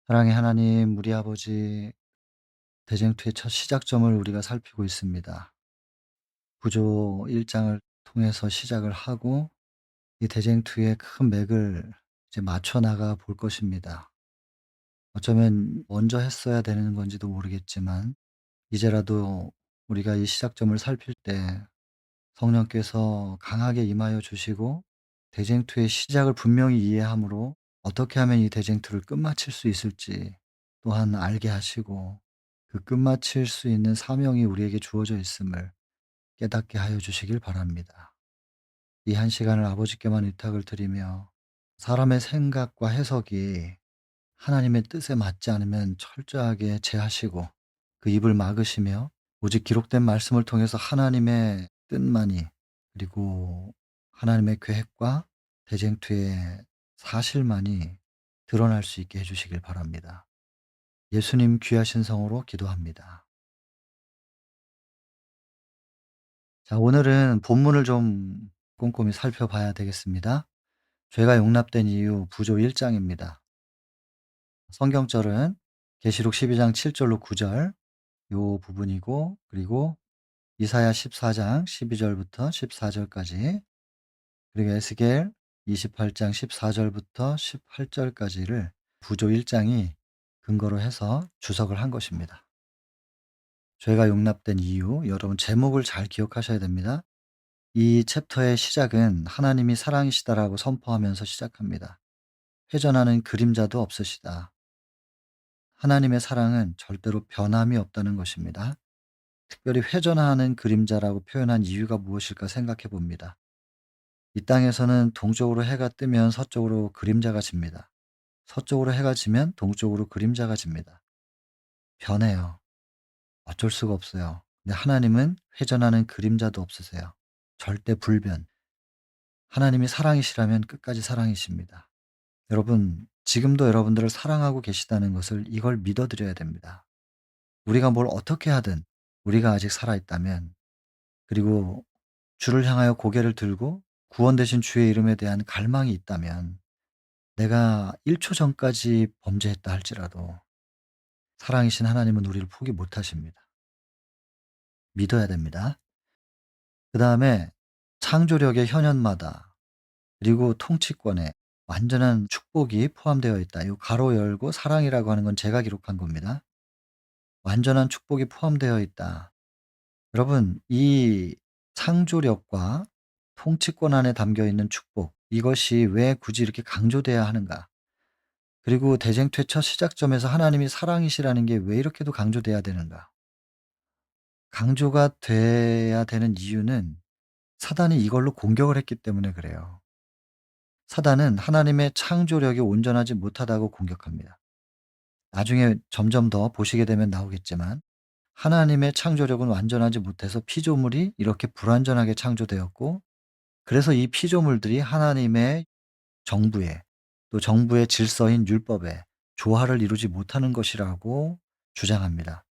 사랑의 하나님, 우리 아버지, 대쟁투의 첫 시작점을 우리가 살피고 있습니다. 구조 1 장을 통해서 시작을 하고 이 대쟁투의 큰 맥을 이제 맞춰 나가 볼 것입니다. 어쩌면 먼저 했어야 되는 건지도 모르겠지만 이제라도 우리가 이 시작점을 살필 때 성령께서 강하게 임하여 주시고 대쟁투의 시작을 분명히 이해함으로 어떻게 하면 이 대쟁투를 끝마칠 수 있을지 또한 알게 하시고 그 끝마칠 수 있는 사명이 우리에게 주어져 있음을 깨닫게 하여 주시길 바랍니다. 이 한 시간을 아버지께만 의탁을 드리며 사람의 생각과 해석이 하나님의 뜻에 맞지 않으면 철저하게 제하시고 그 입을 막으시며 오직 기록된 말씀을 통해서 하나님의 뜻만이, 그리고 하나님의 계획과 대쟁투의 사실만이 드러날 수 있게 해 주시길 바랍니다. 예수님 귀하신 성으로 기도합니다. 자, 오늘은 본문을 좀 꼼꼼히 살펴봐야 되겠습니다. 죄가 용납된 이유 부조 1 장입니다. 성경절은 계시록 12장 7 절로 9절 요 부분이고, 그리고 이사야 14장 12 절부터 14 절까지, 그리고 에스겔 28장 14 절부터 18 절까지를 부조 1 장이 근거로 해서 주석을 한 것입니다. 죄가 용납된 이유, 여러분 제목을 잘 기억하셔야 됩니다. 이 챕터의 시작은 하나님이 사랑이시다라고 선포하면서 시작합니다. 회전하는 그림자도 없으시다. 하나님의 사랑은 절대로 변함이 없다는 것입니다. 특별히 회전하는 그림자라고 표현한 이유가 무엇일까 생각해 봅니다. 이 땅에서는 동쪽으로 해가 뜨면 서쪽으로 그림자가 집니다. 서쪽으로 해가 지면 동쪽으로 그림자가 집니다. 변해요. 어쩔 수가 없어요. 근데 하나님은 회전하는 그림자도 없으세요. 절대 불변. 하나님이 사랑이시라면 끝까지 사랑이십니다. 여러분, 지금도 여러분들을 사랑하고 계시다는 것을 이걸 믿어 드려야 됩니다. 우리가 뭘 어떻게 하든 우리가 아직 살아있다면, 그리고 주를 향하여 고개를 들고 구원되신 주의 이름에 대한 갈망이 있다면, 내가 1초 전까지 범죄했다 할지라도 사랑이신 하나님은 우리를 포기 못 하십니다. 믿어야 됩니다. 그다음에 창조력의 현현마다, 그리고 통치권에 완전한 축복이 포함되어 있다. 요 가로 열고 사랑이라고 하는 건 제가 기록한 겁니다. 완전한 축복이 포함되어 있다. 여러분, 이 창조력과 통치권 안에 담겨 있는 축복, 이것이 왜 굳이 이렇게 강조돼야 하는가? 그리고 대쟁투의 첫 시작점에서 하나님이 사랑이시라는 게 왜 이렇게도 강조돼야 되는가? 강조가 돼야 되는 이유는 사단이 이걸로 공격을 했기 때문에 그래요. 사단은 하나님의 창조력이 온전하지 못하다고 공격합니다. 나중에 점점 더 보시게 되면 나오겠지만 하나님의 창조력은 완전하지 못해서 피조물이 이렇게 불완전하게 창조되었고, 그래서 이 피조물들이 하나님의 정부에, 또 정부의 질서인 율법에 조화를 이루지 못하는 것이라고 주장합니다.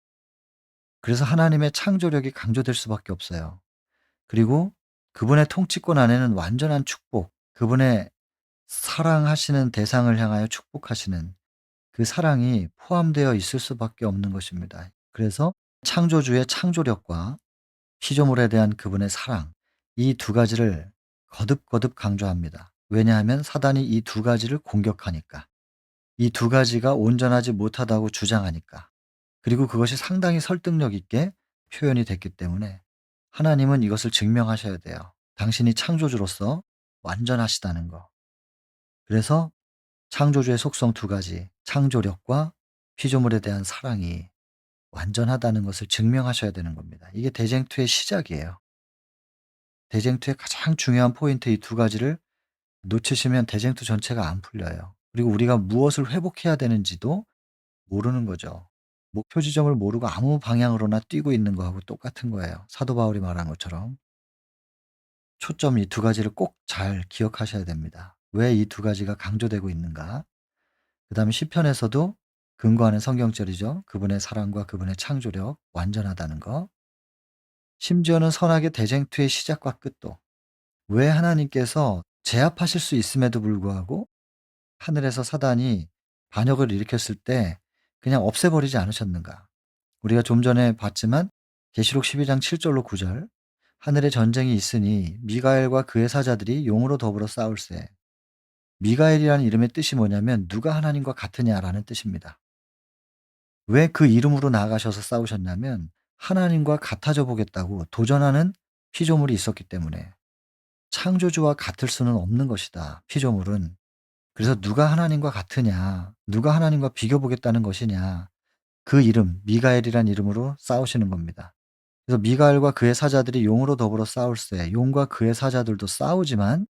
그래서 하나님의 창조력이 강조될 수밖에 없어요. 그리고 그분의 통치권 안에는 완전한 축복, 그분의 사랑하시는 대상을 향하여 축복하시는 그 사랑이 포함되어 있을 수밖에 없는 것입니다. 그래서 창조주의 창조력과 피조물에 대한 그분의 사랑, 이 두 가지를 거듭거듭 강조합니다. 왜냐하면 사단이 이 두 가지를 공격하니까. 이 두 가지가 온전하지 못하다고 주장하니까. 그리고 그것이 상당히 설득력 있게 표현이 됐기 때문에 하나님은 이것을 증명하셔야 돼요. 당신이 창조주로서 완전하시다는 거. 그래서 창조주의 속성 두 가지, 창조력과 피조물에 대한 사랑이 완전하다는 것을 증명하셔야 되는 겁니다. 이게 대쟁투의 시작이에요. 대쟁투의 가장 중요한 포인트 이 두 가지를 놓치시면 대쟁투 전체가 안 풀려요. 그리고 우리가 무엇을 회복해야 되는지도 모르는 거죠. 목표 지점을 모르고 아무 방향으로나 뛰고 있는 거하고 똑같은 거예요. 사도 바울이 말한 것처럼. 초점 이 두 가지를 꼭 잘 기억하셔야 됩니다. 왜 이 두 가지가 강조되고 있는가? 그다음에 시편에서도 근거하는 성경절이죠. 그분의 사랑과 그분의 창조력 완전하다는 거. 심지어는 선악의 대쟁투의 시작과 끝도, 왜 하나님께서 제압하실 수 있음에도 불구하고 하늘에서 사단이 반역을 일으켰을 때 그냥 없애버리지 않으셨는가? 우리가 좀 전에 봤지만 계시록 12장 7절로 9절 하늘에 전쟁이 있으니 미가엘과 그의 사자들이 용으로 더불어 싸울세. 미가엘이라는 이름의 뜻이 뭐냐면 누가 하나님과 같으냐라는 뜻입니다. 왜 그 이름으로 나아가셔서 싸우셨냐면 하나님과 같아져 보겠다고 도전하는 피조물이 있었기 때문에 창조주와 같을 수는 없는 것이다, 피조물은. 그래서 누가 하나님과 같으냐, 누가 하나님과 비교 보겠다는 것이냐, 그 이름, 미가엘이란 이름으로 싸우시는 겁니다. 그래서 미가엘과 그의 사자들이 용으로 더불어 싸울세. 용과 그의 사자들도 싸우지만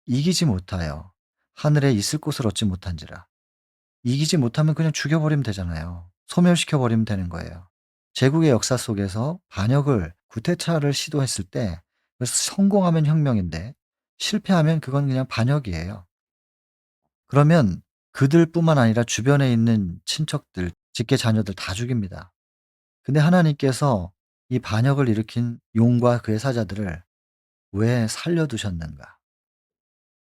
이기지 못하여 하늘에 있을 곳을 얻지 못한지라. 이기지 못하면 그냥 죽여버리면 되잖아요. 소멸시켜버리면 되는 거예요. 제국의 역사 속에서 반역을, 구테타를 시도했을 때 그래서 성공하면 혁명인데 실패하면 그건 그냥 반역이에요. 그러면 그들뿐만 아니라 주변에 있는 친척들, 직계 자녀들 다 죽입니다. 근데 하나님께서 이 반역을 일으킨 용과 그의 사자들을 왜 살려두셨는가?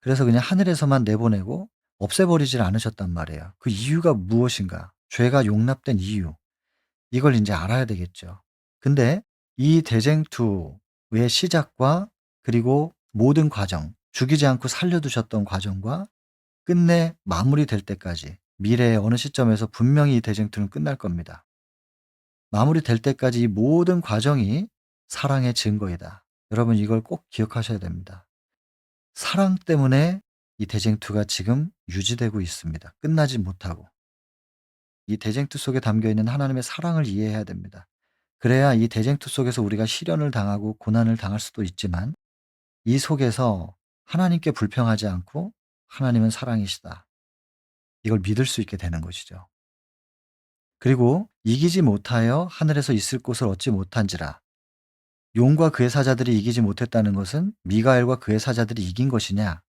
그래서 그냥 하늘에서만 내보내고 없애버리질 않으셨단 말이에요. 그 이유가 무엇인가? 죄가 용납된 이유. 이걸 인제 알아야 되겠죠. 근데 이 대쟁투의 시작과 그리고 모든 과정, 죽이지 않고 살려두셨던 과정과 끝내 마무리될 때까지 미래의 어느 시점에서 분명히 이 대쟁투는 끝날 겁니다. 마무리될 때까지 이 모든 과정이 사랑의 증거이다. 여러분 이걸 꼭 기억하셔야 됩니다. 사랑 때문에 이 대쟁투가 지금 유지되고 있습니다. 끝나지 못하고. 이 대쟁투 속에 담겨 있는 하나님의 사랑을 이해해야 됩니다. 그래야 이 대쟁투 속에서 우리가 시련을 당하고 고난을 당할 수도 있지만 이 속에서 하나님께 불평하지 않고 '하나님은 사랑이시다.' 이걸 믿을 수 있게 되는 것이죠. 그리고 이기지 못하여 하늘에서 있을 곳을 얻지 못한지라. 용과 그의 사자들이 이기지 못했다는 것은 미가엘과 그의 사자들이 이긴 것이냐?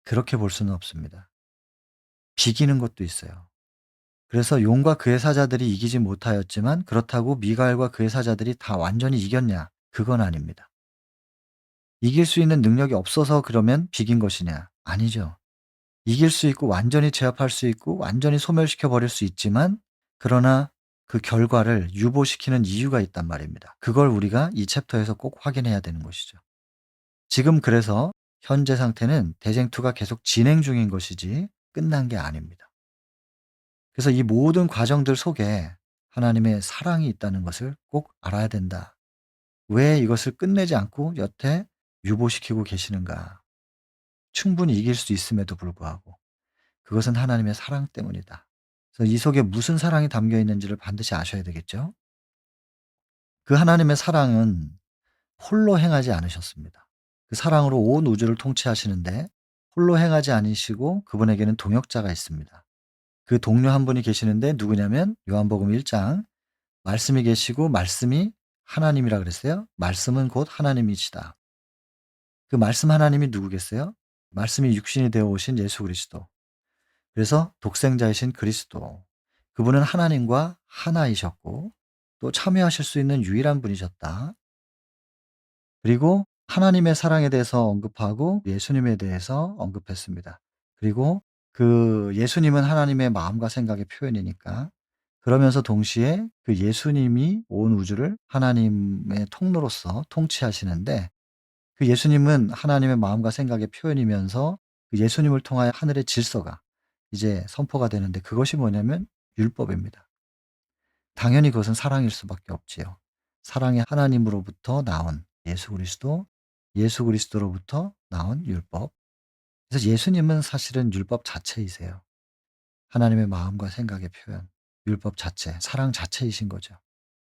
그렇게 볼 수는 없습니다. 비기는 것도 있어요. 그래서 용과 그의 사자들이 이기지 못하였지만 그렇다고 미가엘과 그의 사자들이 다 완전히 이겼냐? 그건 아닙니다. 이길 수 있는 능력이 없어서 그러면 비긴 것이냐? 아니죠. 이길 수 있고 완전히 제압할 수 있고 완전히 소멸시켜 버릴 수 있지만 그러나 그 결과를 유보시키는 이유가 있단 말입니다. 그걸 우리가 이 챕터에서 꼭 확인해야 되는 것이죠. 지금 그래서 현재 상태는 대쟁투가 계속 진행 중인 것이지 끝난 게 아닙니다. 그래서 이 모든 과정들 속에 하나님의 사랑이 있다는 것을 꼭 알아야 된다. 왜 이것을 끝내지 않고 여태 유보시키고 계시는가? 충분히 이길 수 있음에도 불구하고 그것은 하나님의 사랑 때문이다. 그래서 이 속에 무슨 사랑이 담겨 있는지를 반드시 아셔야 되겠죠. 그 하나님의 사랑은 홀로 행하지 않으셨습니다. 그 사랑으로 온 우주를 통치하시는데 홀로 행하지 않으시고 그분에게는 동역자가 있습니다. 그 동료 한 분이 계시는데 누구냐면 요한복음 1장 말씀이 계시고 말씀이 하나님이라 그랬어요. 말씀은 곧 하나님이시다. 그 말씀 하나님이 누구겠어요? 말씀이 육신이 되어 오신 예수 그리스도. 그래서 독생자이신 그리스도. 그분은 하나님과 하나이셨고 또 참여하실 수 있는 유일한 분이셨다. 그리고 하나님의 사랑에 대해서 언급하고 예수님에 대해서 언급했습니다. 그리고 그 예수님은 하나님의 마음과 생각의 표현이니까 그러면서 동시에 그 예수님이 온 우주를 하나님의 통로로서 통치하시는데 그 예수님은 하나님의 마음과 생각의 표현이면서 그 예수님을 통하여 하늘의 질서가 이제 선포가 되는데 그것이 뭐냐면 율법입니다. 당연히 그것은 사랑일 수밖에 없지요. 사랑의 하나님으로부터 나온 예수 그리스도, 예수 그리스도로부터 나온 율법. 그래서 예수님은 사실은 율법 자체이세요. 하나님의 마음과 생각의 표현, 율법 자체, 사랑 자체이신 거죠.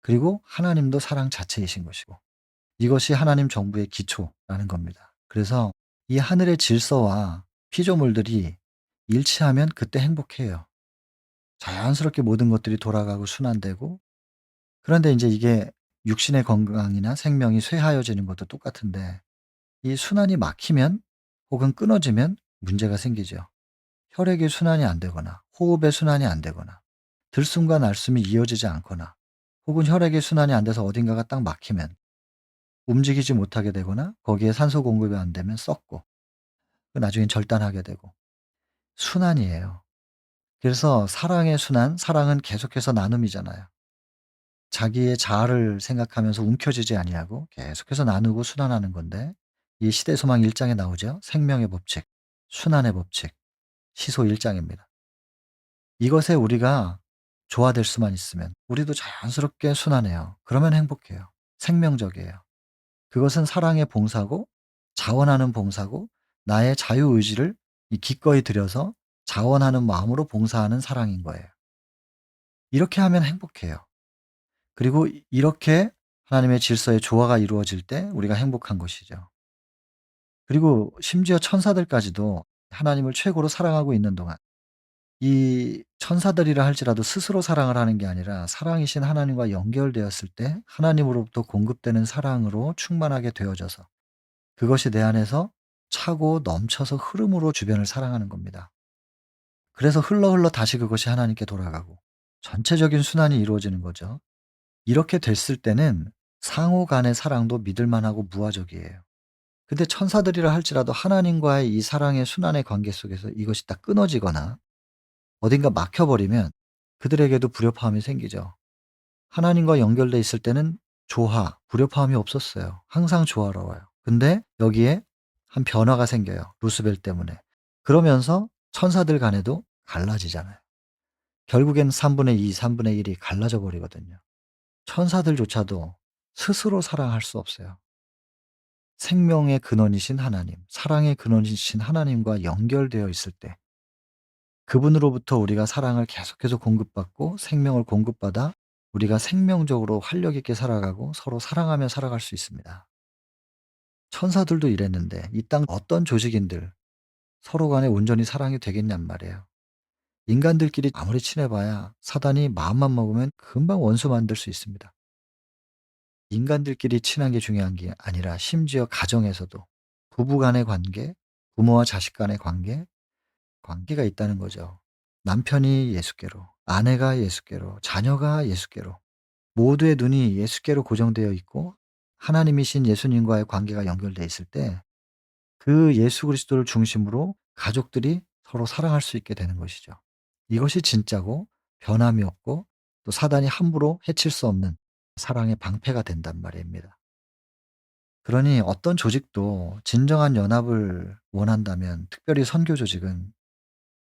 그리고 하나님도 사랑 자체이신 것이고 이것이 하나님 정부의 기초라는 겁니다. 그래서 이 하늘의 질서와 피조물들이 일치하면 그때 행복해요. 자연스럽게 모든 것들이 돌아가고 순환되고 그런데 인제 이게 육신의 건강이나 생명이 쇠하여지는 것도 똑같은데 이 순환이 막히면 혹은 끊어지면 문제가 생기죠. 혈액의 순환이 안 되거나 호흡의 순환이 안 되거나 들숨과 날숨이 이어지지 않거나 혹은 혈액의 순환이 안 돼서 어딘가가 딱 막히면 움직이지 못하게 되거나 거기에 산소 공급이 안 되면 썩고 그 나중엔 절단하게 되고 순환이에요. 그래서 사랑의 순환, 사랑은 계속해서 나눔이잖아요. 자기의 자아를 생각하면서 움켜쥐지 아니하고 계속해서 나누고 순환하는 건데 이 시대소망 1 장에 나오죠. 생명의 법칙, 순환의 법칙, 시소 1 장입니다. 이것에 우리가 조화될 수만 있으면 우리도 자연스럽게 순환해요. 그러면 행복해요. 생명적이에요. 그것은 사랑의 봉사고 자원하는 봉사고 나의 자유의지를 이 기꺼이 들여서 자원하는 마음으로 봉사하는 사랑인 거예요. 이렇게 하면 행복해요. 그리고 이렇게 하나님의 질서의 조화가 이루어질 때 우리가 행복한 것이죠. 그리고 심지어 천사들까지도 하나님을 최고로 사랑하고 있는 동안 이 천사들이라 할지라도 스스로 사랑을 하는 게 아니라 사랑이신 하나님과 연결되었을 때 하나님으로부터 공급되는 사랑으로 충만하게 되어져서 그것이 내 안에서 차고 넘쳐서 흐름으로 주변을 사랑하는 겁니다. 그래서 흘러 흘러 다시 그것이 하나님께 돌아가고 전체적인 순환이 이루어지는 거죠. 이렇게 됐을 때는 상호 간의 사랑도 믿을 만하고 무화적이에요. 근데 천사들이라 할지라도 하나님과의 이 사랑의 순환의 관계 속에서 이것이 딱 끊어지거나 어딘가 막혀 버리면 그들에게도 불협화음이 생기죠. 하나님과 연결돼 있을 때는 조화, 불협화음이 없었어요. 항상 조화로워요. 근데 여기에 한 변화가 생겨요, 루스벨 때문에. 그러면서 천사들 간에도 갈라지잖아요. 결국엔 3분의 2, 3분의 1이 갈라져 버리거든요. 천사들조차도 스스로 사랑할 수 없어요. 생명의 근원이신 하나님, 사랑의 근원이신 하나님과 연결되어 있을 때 그분으로부터 우리가 사랑을 계속해서 공급받고 생명을 공급받아 우리가 생명적으로 활력 있게 살아가고 서로 사랑하며 살아갈 수 있습니다. 천사들도 이랬는데 이 땅 어떤 조직인들 서로 간에 온전히 사랑이 되겠냔 말이에요. 인간들끼리 아무리 친해봐야 사단이 마음만 먹으면 금방 원수 만들 수 있습니다. 인간들끼리 친한 게 중요한 게 아니라 심지어 가정에서도 부부 간의 관계, 부모와 자식 간의 관계, 관계가 있다는 거죠. 남편이 예수께로, 아내가 예수께로, 자녀가 예수께로 모두의 눈이 예수께로 고정되어 있고 하나님이신 예수님과의 관계가 연결돼 있을 때 그 예수 그리스도를 중심으로 가족들이 서로 사랑할 수 있게 되는 것이죠. 이것이 진짜고 변함이 없고 또 사단이 함부로 해칠 수 없는 사랑의 방패가 된단 말입니다. 그러니 어떤 조직도 진정한 연합을 원한다면 특별히 선교 조직은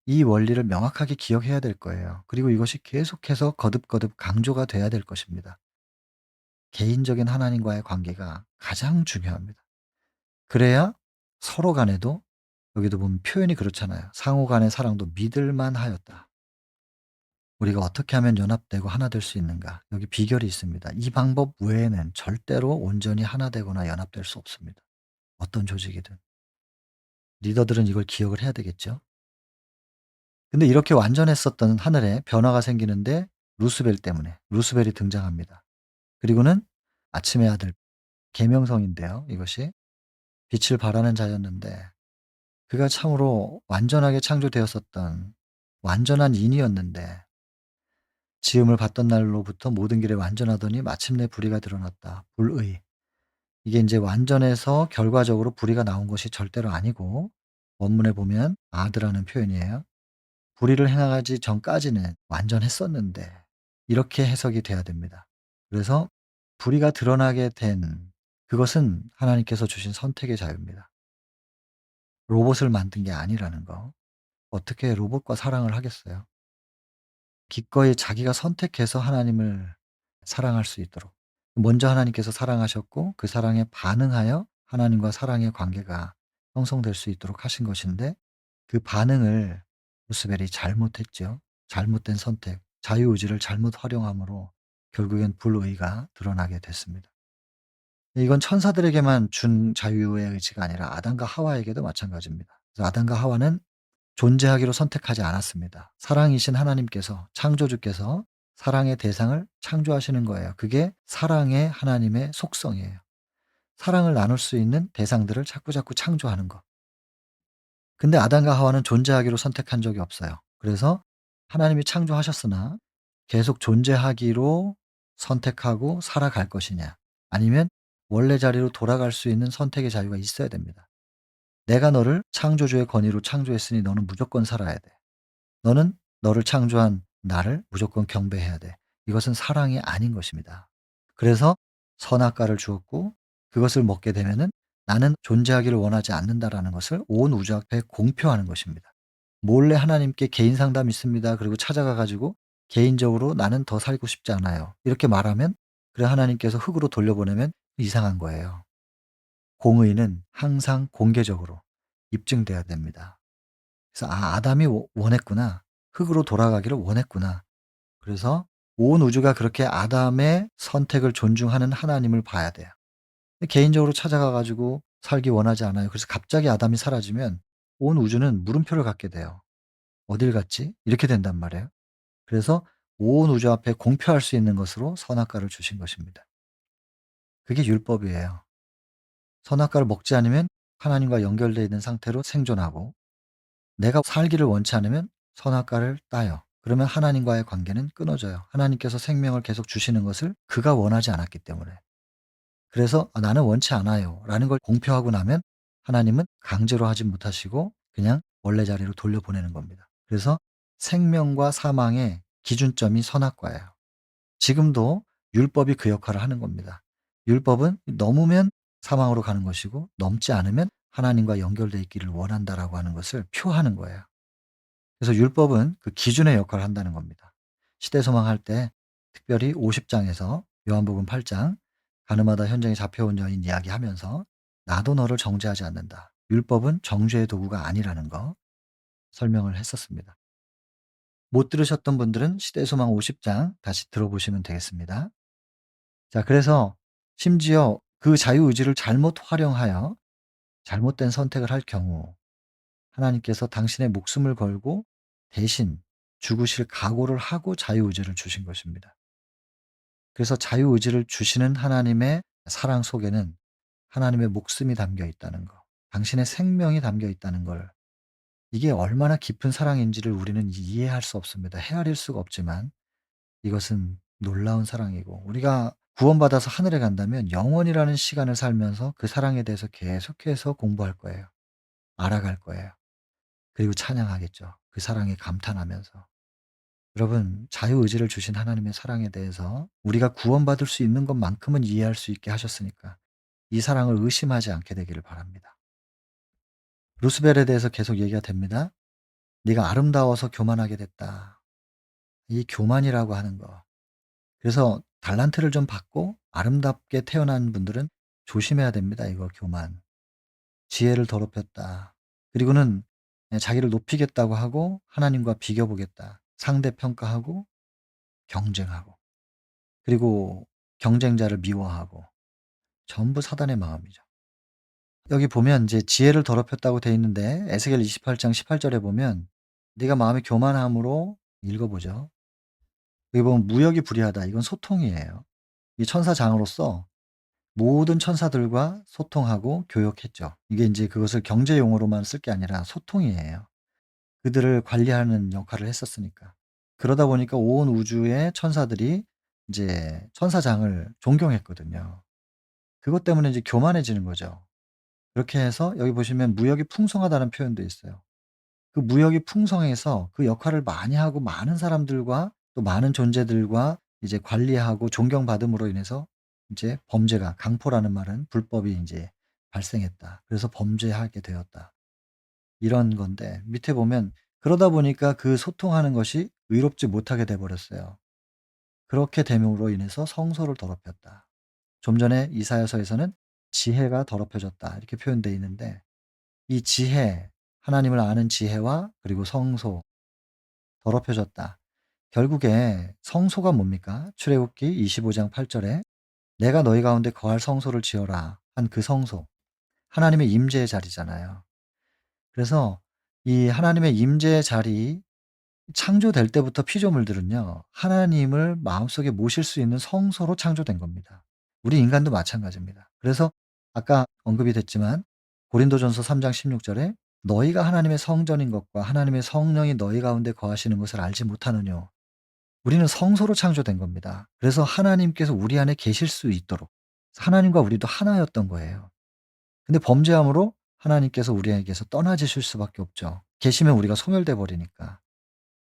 이 원리를 명확하게 기억해야 될 거예요. 그리고 이것이 계속해서 거듭거듭 강조가 돼야 될 것입니다. 개인적인 하나님과의 관계가 가장 중요합니다. 그래야 서로 간에도 여기도 보면 표현이 그렇잖아요. 상호 간의 사랑도 믿을 만하였다. 우리가 어떻게 하면 연합되고 하나 될 수 있는가? 여기 비결이 있습니다. 이 방법 외에는 절대로 온전히 하나 되거나 연합될 수 없습니다. 어떤 조직이든. 리더들은 이걸 기억을 해야 되겠죠. 근데 이렇게 완전했었던 하늘에 변화가 생기는데 루스벨 때문에 루스벨이 등장합니다. 그리고는 아침의 아들 계명성인데요. 이것이 빛을 발하는 자였는데 그가 참으로 완전하게 창조되었었던 완전한 인이었는데 지음을 받던 날로부터 모든 길에 완전하더니 마침내 불의가 드러났다. 불의. 이게 인제 완전해서 결과적으로 불의가 나온 것이 절대로 아니고 원문에 보면 아드라는 표현이에요. 불의를 행하지 전까지는 완전했었는데 이렇게 해석이 돼야 됩니다. 그래서 불의가 드러나게 된 그것은 하나님께서 주신 선택의 자유입니다. 로봇을 만든 게 아니라는 거. 어떻게 로봇과 사랑을 하겠어요? 기꺼이 자기가 선택해서 하나님을 사랑할 수 있도록 먼저 하나님께서 사랑하셨고 그 사랑에 반응하여 하나님과 사랑의 관계가 형성될 수 있도록 하신 것인데 그 반응을 루스벨이 잘못했죠. 잘못된 선택, 자유의지를 잘못 활용함으로 결국엔 불의가 드러나게 됐습니다. 이건 천사들에게만 준 자유의 의지가 아니라 아담과 하와에게도 마찬가지입니다. 그래서 아담과 하와는 존재하기로 선택하지 않았습니다. 사랑이신 하나님께서 창조주께서 사랑의 대상을 창조하시는 거예요. 그게 사랑의 하나님의 속성이에요. 사랑을 나눌 수 있는 대상들을 자꾸자꾸 창조하는 것. 근데 아담과 하와는 존재하기로 선택한 적이 없어요. 그래서 하나님이 창조하셨으나 계속 존재하기로 선택하고 살아갈 것이냐 아니면 원래 자리로 돌아갈 수 있는 선택의 자유가 있어야 됩니다. 내가 너를 창조주의 권위로 창조했으니 너는 무조건 살아야 돼. 너는 너를 창조한 나를 무조건 경배해야 돼. 이것은 사랑이 아닌 것입니다. 그래서 선악과를 주었고 그것을 먹게 되면은 나는 존재하기를 원하지 않는다라는 것을 온 우주 앞에 공표하는 것입니다. 몰래 하나님께 개인 상담 있습니다. 그리고 찾아가 가지고 개인적으로 "나는 더 살고 싶지 않아요." 이렇게 말하면 그래 하나님께서 흙으로 돌려보내면 이상한 거예요. 공의는 항상 공개적으로 입증돼야 됩니다. 그래서 '아 아담이 원했구나. 흙으로 돌아가기를 원했구나.' 그래서 온 우주가 그렇게 아담의 선택을 존중하는 하나님을 봐야 돼요. 개인적으로 찾아가 가지고 살기 원하지 않아요. 그래서 갑자기 아담이 사라지면 온 우주는 물음표를 갖게 돼요. '어딜 갔지?' 이렇게 된단 말이에요. 그래서 온 우주 앞에 공표할 수 있는 것으로 선악과를 주신 것입니다. 그게 율법이에요. 선악과를 먹지 않으면 하나님과 연결되어 있는 상태로 생존하고 내가 살기를 원치 않으면 선악과를 따요. 그러면 하나님과의 관계는 끊어져요. 하나님께서 생명을 계속 주시는 것을 그가 원하지 않았기 때문에. 그래서 "아 나는 원치 않아요." 라는 걸 공표하고 나면 하나님은 강제로 하지 못하시고 그냥 원래 자리로 돌려보내는 겁니다. 그래서 생명과 사망의 기준점이 선악과예요. 지금도 율법이 그 역할을 하는 겁니다. 율법은 넘으면 사망으로 가는 것이고 넘지 않으면 하나님과 연결돼 있기를 원한다라고 하는 것을 표하는 거예요. 그래서 율법은 그 기준의 역할을 한다는 겁니다. 시대소망할 때 특별히 50 장에서 요한복음 8장 가늠하다 현장에 잡혀온 여인 이야기하면서 "나도 너를 정죄하지 않는다. 율법은 정죄의 도구가 아니라는 거." 설명을 했었습니다. 못 들으셨던 분들은 시대소망 50장 다시 들어보시면 되겠습니다. 자 그래서 심지어 그 자유의지를 잘못 활용하여 잘못된 선택을 할 경우 하나님께서 당신의 목숨을 걸고 대신 죽으실 각오를 하고 자유의지를 주신 것입니다. 그래서 자유의지를 주시는 하나님의 사랑 속에는 하나님의 목숨이 담겨 있다는 거, 당신의 생명이 담겨 있다는 걸 이게 얼마나 깊은 사랑인지를 우리는 이해할 수 없습니다. 헤아릴 수가 없지만 이것은 놀라운 사랑이고 우리가 구원받아서 하늘에 간다면 영원이라는 시간을 살면서 그 사랑에 대해서 계속해서 공부할 거예요. 알아갈 거예요. 그리고 찬양하겠죠. 그 사랑에 감탄하면서. 여러분, 자유의지를 주신 하나님의 사랑에 대해서 우리가 구원받을 수 있는 것만큼은 이해할 수 있게 하셨으니까 이 사랑을 의심하지 않게 되기를 바랍니다. 루스벨에 대해서 계속 얘기가 됩니다. 네가 아름다워서 교만하게 됐다. 이 교만이라고 하는 거. 그래서 달란트를 좀 받고 아름답게 태어난 분들은 조심해야 됩니다. 이거 교만. 지혜를 더럽혔다. 그리고는 자기를 높이겠다고 하고 하나님과 비교 보겠다. 상대 평가하고 경쟁하고 그리고 경쟁자를 미워하고 전부 사단의 마음이죠. 여기 보면 이제 지혜를 더럽혔다고 돼 있는데 에스겔 28장 18 절에 보면 네가 마음이 교만함으로 읽어 보죠. 여기 보면 무역이 불의하다. 이건 소통이에요. 이 천사장으로서 모든 천사들과 소통하고 교역했죠. 이게 인제 그것을 경제 용어로만 쓸 게 아니라 소통이에요. 그들을 관리하는 역할을 했었으니까. 그러다 보니까 온 우주의 천사들이 인제 천사장을 존경했거든요. 그것 때문에 이제 교만해지는 거죠. 그렇게 해서 여기 보시면 무역이 풍성하다는 표현도 있어요. 그 무역이 풍성해서 그 역할을 많이 하고 많은 사람들과 또 많은 존재들과 이제 관리하고 존경받음으로 인해서 이제 범죄가 강포라는 말은 불법이 인제 발생했다. 그래서 범죄하게 되었다. 이런 건데 밑에 보면 그러다 보니까 그 소통하는 것이 의롭지 못하게 돼 버렸어요. 그렇게 됨으로 인해서 성소를 더럽혔다. 좀 전에 이사야서에서는 지혜가 더럽혀졌다. 이렇게 표현되어 있는데 이 지혜, 하나님을 아는 지혜와 그리고 성소 더럽혀졌다. 결국에 성소가 뭡니까? 출애굽기 25장 8 절에 "내가 너희 가운데 거할 성소를 지어라." 한 그 성소. 하나님의 임재의 자리잖아요. 그래서 이 하나님의 임재의 자리 창조될 때부터 피조물들은요. 하나님을 마음속에 모실 수 있는 성소로 창조된 겁니다. 우리 인간도 마찬가지입니다. 그래서 아까 언급이 됐지만 고린도전서 3장 16 절에 "너희가 하나님의 성전인 것과 하나님의 성령이 너희 가운데 거하시는 것을 알지 못하느뇨." 우리는 성소로 창조된 겁니다. 그래서 하나님께서 우리 안에 계실 수 있도록 하나님과 우리도 하나였던 거예요. 근데 범죄함으로 하나님께서 우리에게서 떠나지실 수밖에 없죠. 계시면 우리가 소멸돼 버리니까.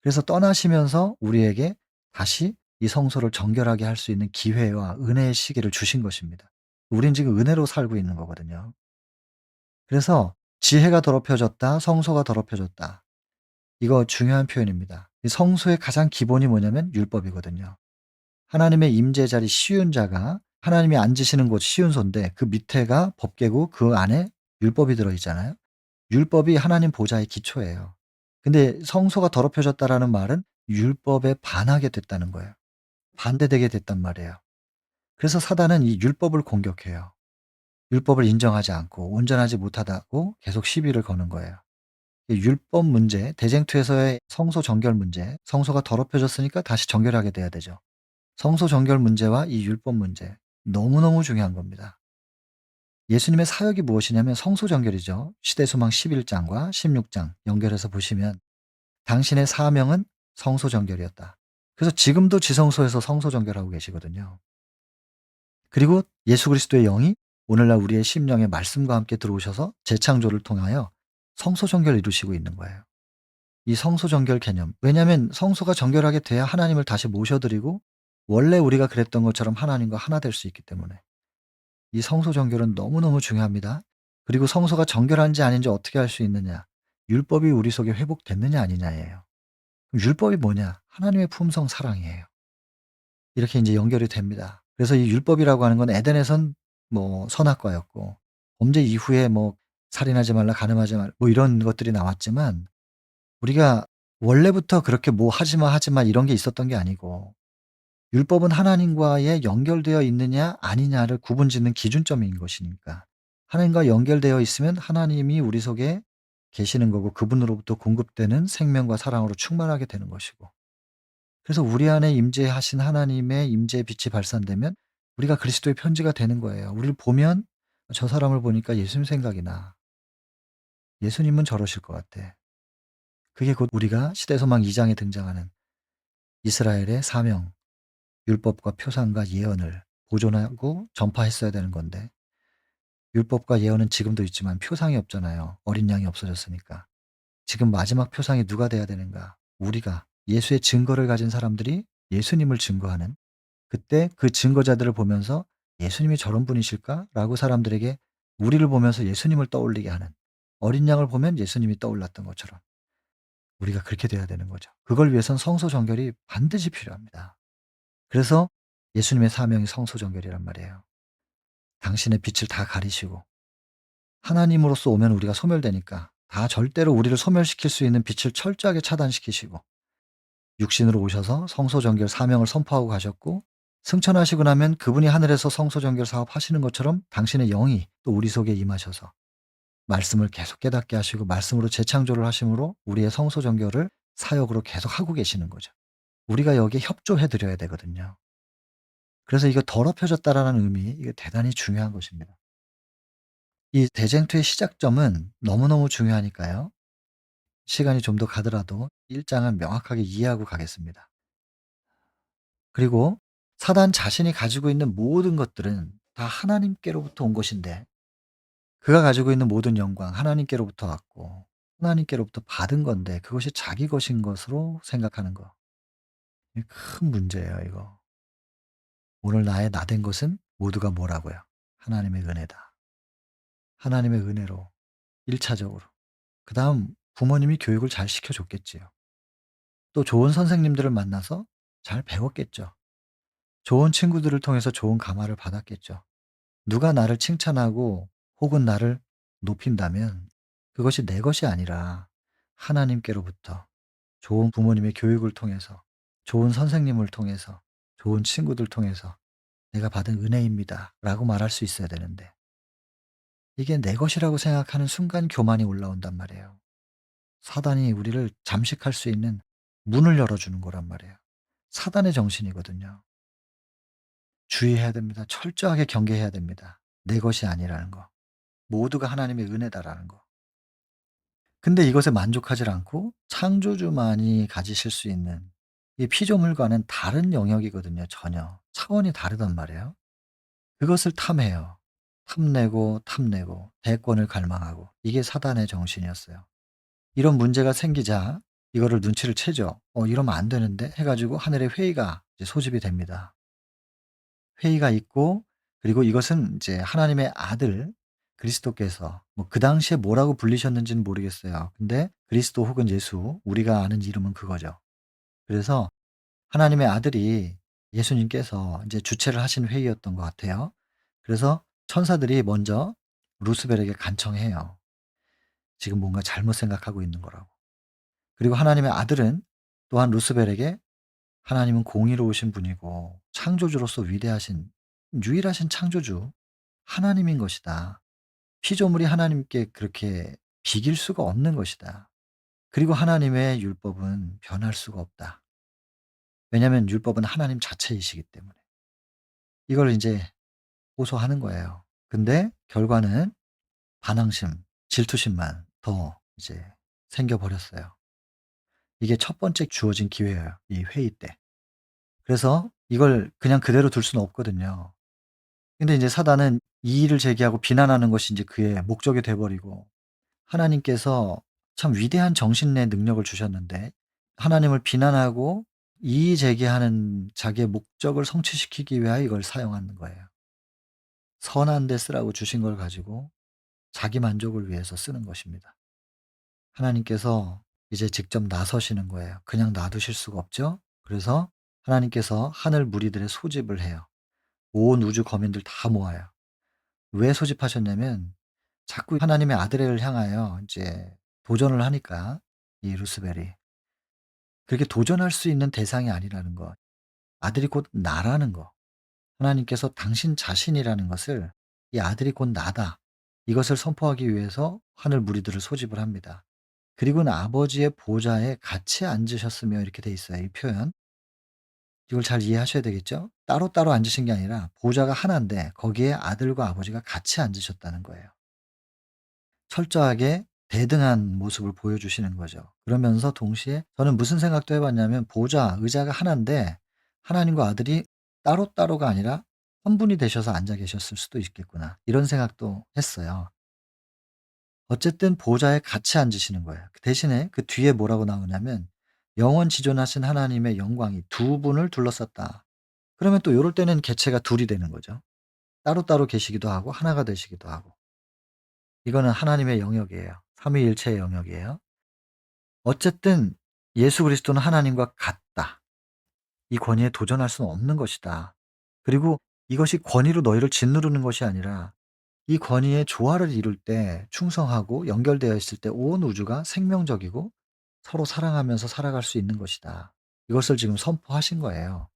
그래서 떠나시면서 우리에게 다시 이 성소를 정결하게 할 수 있는 기회와 은혜의 시기를 주신 것입니다. 우린 지금 은혜로 살고 있는 거거든요. 그래서 지혜가 더럽혀졌다, 성소가 더럽혀졌다. 이거 중요한 표현입니다. 이 성소의 가장 기본이 뭐냐면 율법이거든요. 하나님의 임재 자리 시은 자가 하나님이 앉으시는 곳 시은소인데 그 밑에가 법궤고 그 안에 율법이 들어 있잖아요. 율법이 하나님 보좌의 기초예요. 근데 성소가 더럽혀졌다라는 말은 율법에 반하게 됐다는 거예요. 반대되게 됐단 말이에요. 그래서 사단은 이 율법을 공격해요. 율법을 인정하지 않고 온전하지 못하다고 계속 시비를 거는 거예요. 이 율법 문제, 대쟁투에서의 성소 정결 문제, 성소가 더럽혀졌으니까 다시 정결하게 돼야 되죠. 성소 정결 문제와 이 율법 문제 너무너무 중요한 겁니다. 예수님의 사역이 무엇이냐면 성소 정결이죠. 시대소망 11장과 16장 연결해서 보시면 당신의 사명은 성소 정결이었다. 그래서 지금도 지성소에서 성소 정결하고 계시거든요. 그리고 예수 그리스도의 영이 오늘날 우리의 심령에 말씀과 함께 들어오셔서 재창조를 통하여 성소 정결을 이루시고 있는 거예요. 이 성소 정결 개념. 왜냐하면 성소가 정결하게 돼야 하나님을 다시 모셔드리고 원래 우리가 그랬던 것처럼 하나님과 하나 될 수 있기 때문에 이 성소 정결은 너무너무 중요합니다. 그리고 성소가 정결한지 아닌지 어떻게 알 수 있느냐? 율법이 우리 속에 회복됐느냐 아니냐예요. 그럼 율법이 뭐냐? 하나님의 품성 사랑이에요. 이렇게 이제 연결이 됩니다. 그래서 이 율법이라고 하는 건 에덴에선 뭐 선악과였고 범죄 이후에 뭐 살인하지 말라, 간음하지 말라 뭐 이런 것들이 나왔지만 우리가 원래부터 그렇게 뭐 하지 마, 하지 마 이런 게 있었던 게 아니고 율법은 하나님과의 연결되어 있느냐 아니냐를 구분짓는 기준점인 것이니까 하나님과 연결되어 있으면 하나님이 우리 속에 계시는 거고 그분으로부터 공급되는 생명과 사랑으로 충만하게 되는 것이고 그래서 우리 안에 임재하신 하나님의 임재의 빛이 발산되면 우리가 그리스도의 편지가 되는 거예요. 우리를 보면 '저 사람을 보니까 예수님 생각이 나. 예수님은 저러실 것 같아.' 그게 곧 우리가 시대소망 2 장에 등장하는 이스라엘의 사명, 율법과 표상과 예언을 보존하고 전파했어야 되는 건데 율법과 예언은 지금도 있지만 표상이 없잖아요. 어린 양이 없어졌으니까. 지금 마지막 표상이 누가 돼야 되는가? 우리가 예수의 증거를 가진 사람들이 예수님을 증거하는 그때 그 증거자들을 보면서 '예수님이 저런 분이실까?'라고 사람들에게 우리를 보면서 예수님을 떠올리게 하는 어린 양을 보면 예수님이 떠올랐던 것처럼 우리가 그렇게 돼야 되는 거죠. 그걸 위해선 성소 정결이 반드시 필요합니다. 그래서 예수님의 사명이 성소 정결이란 말이에요. 당신의 빛을 다 가리시고 하나님으로서 오면 우리가 소멸되니까 다 절대로 우리를 소멸시킬 수 있는 빛을 철저하게 차단시키시고 육신으로 오셔서 성소 정결 사명을 선포하고 가셨고 승천하시고 나면 그분이 하늘에서 성소 정결 사업 하시는 것처럼 당신의 영이 또 우리 속에 임하셔서 말씀을 계속 깨닫게 하시고 말씀으로 재창조를 하심으로 우리의 성소 정결을 사역으로 계속 하고 계시는 거죠. 우리가 여기에 협조해 드려야 되거든요. 그래서 이거 더럽혀졌다라는 의미 이게 대단히 중요한 것입니다. 이 대쟁투의 시작점은 너무너무 중요하니까요. 시간이 좀 더 가더라도 1 장은 명확하게 이해하고 가겠습니다. 그리고 사단 자신이 가지고 있는 모든 것들은 다 하나님께로부터 온 것인데 그가 가지고 있는 모든 영광 하나님께로부터 왔고 하나님께로부터 받은 건데 그것이 자기 것인 것으로 생각하는 거. 이게 큰 문제예요 이거. 오늘 나의 나 된 것은 모두가 뭐라고요? 하나님의 은혜다. 하나님의 은혜로 1 차적으로. 그다음 부모님이 교육을 잘 시켜 줬겠지요. 또 좋은 선생님들을 만나서 잘 배웠겠죠. 좋은 친구들을 통해서 좋은 감화를 받았겠죠. 누가 나를 칭찬하고 혹은 나를 높인다면 그것이 내 것이 아니라 하나님께로부터 좋은 부모님의 교육을 통해서 좋은 선생님을 통해서 좋은 친구들 통해서 내가 받은 은혜입니다라고 말할 수 있어야 되는데 이게 내 것이라고 생각하는 순간 교만이 올라온단 말이에요. 사단이 우리를 잠식할 수 있는 문을 열어주는 거란 말이에요. 사단의 정신이거든요. 주의해야 됩니다. 철저하게 경계해야 됩니다. 내 것이 아니라는 거. 모두가 하나님의 은혜다라는 거. 근데 이것에 만족하지 않고 창조주만이 가지실 수 있는 이 피조물과는 다른 영역이거든요 전혀. 차원이 다르단 말이에요. 그것을 탐해요. 탐내고 탐내고 대권을 갈망하고 이게 사단의 정신이었어요. 이런 문제가 생기자 이거를 눈치를 채죠. '이러면 안 되는데.' 해 가지고 하늘에 회의가 이제 소집이 됩니다. 회의가 있고, 그리고 이것은 이제 하나님의 아들 그리스도께서 뭐 그 당시에 뭐라고 불리셨는지는 모르겠어요. 근데 그리스도 혹은 예수, 우리가 아는 이름은 그거죠. 그래서 하나님의 아들이, 예수님께서 이제 주최를 하신 회의였던 것 같아요. 그래서 천사들이 먼저 루스벨에게 간청해요. 지금 뭔가 잘못 생각하고 있는 거라고. 그리고 하나님의 아들은 또한 루스벨에게, 하나님은 공의로우신 분이고 창조주로서 위대하신 유일하신 창조주 하나님인 것이다. 피조물이 하나님께 그렇게 비길 수가 없는 것이다. 그리고 하나님의 율법은 변할 수가 없다. 왜냐하면 율법은 하나님 자체이시기 때문에. 이걸 이제 호소하는 거예요. 근데 결과는 반항심, 질투심만 더 이제 생겨 버렸어요. 이게 첫 번째 주어진 기회예요, 이 회의 때. 그래서 이걸 그냥 그대로 둘 수는 없거든요. 근데 이제 사단은 이의를 제기하고 비난하는 것이 인제 그의 목적이 돼 버리고, 하나님께서 참 위대한 정신의 능력을 주셨는데 하나님을 비난하고 이의 제기하는 자기의 목적을 성취시키기 위하여 이걸 사용하는 거예요. 선한 데 쓰라고 주신 걸 가지고 자기 만족을 위해서 쓰는 것입니다. 하나님께서 이제 직접 나서시는 거예요. 그냥 놔두실 수가 없죠. 그래서 하나님께서 하늘 무리들의 소집을 해요. 온 우주 거민들 다 모아요. 왜 소집하셨냐면 자꾸 하나님의 아들을 향하여 이제 도전을 하니까, 이 루스벨이. 그렇게 도전할 수 있는 대상이 아니라는 것. 아들이 곧 나라는 거. 하나님께서 당신 자신이라는 것을, 이 아들이 곧 나다, 이것을 선포하기 위해서 하늘 무리들을 소집을 합니다. 그리고는 아버지의 보좌에 같이 앉으셨으며, 이렇게 돼 있어요, 이 표현. 이걸 잘 이해하셔야 되겠죠? 따로따로 앉으신 게 아니라 보좌가 하나인데 거기에 아들과 아버지가 같이 앉으셨다는 거예요. 철저하게 대등한 모습을 보여주시는 거죠. 그러면서 동시에 저는 무슨 생각도 해 봤냐면, 보좌, 의자가 하나인데 하나님과 아들이 따로따로가 아니라 한 분이 되셔서 앉아 계셨을 수도 있겠구나, 이런 생각도 했어요. 어쨌든 보좌에 같이 앉으시는 거예요. 그 대신에 그 뒤에 뭐라고 나오냐면, 영원지존하신 하나님의 영광이 두 분을 둘러쌌다. 그러면 또 요럴 때는 개체가 둘이 되는 거죠. 따로따로 계시기도 하고 하나가 되시기도 하고. 이거는 하나님의 영역이에요. 삼위일체의 영역이에요. 어쨌든 예수 그리스도는 하나님과 같다. 이 권위에 도전할 수는 없는 것이다. 그리고 이것이 권위로 너희를 짓누르는 것이 아니라, 이 권위의 조화를 이룰 때, 충성하고 연결되어 있을 때 온 우주가 생명적이고 서로 사랑하면서 살아갈 수 있는 것이다. 이것을 지금 선포하신 거예요.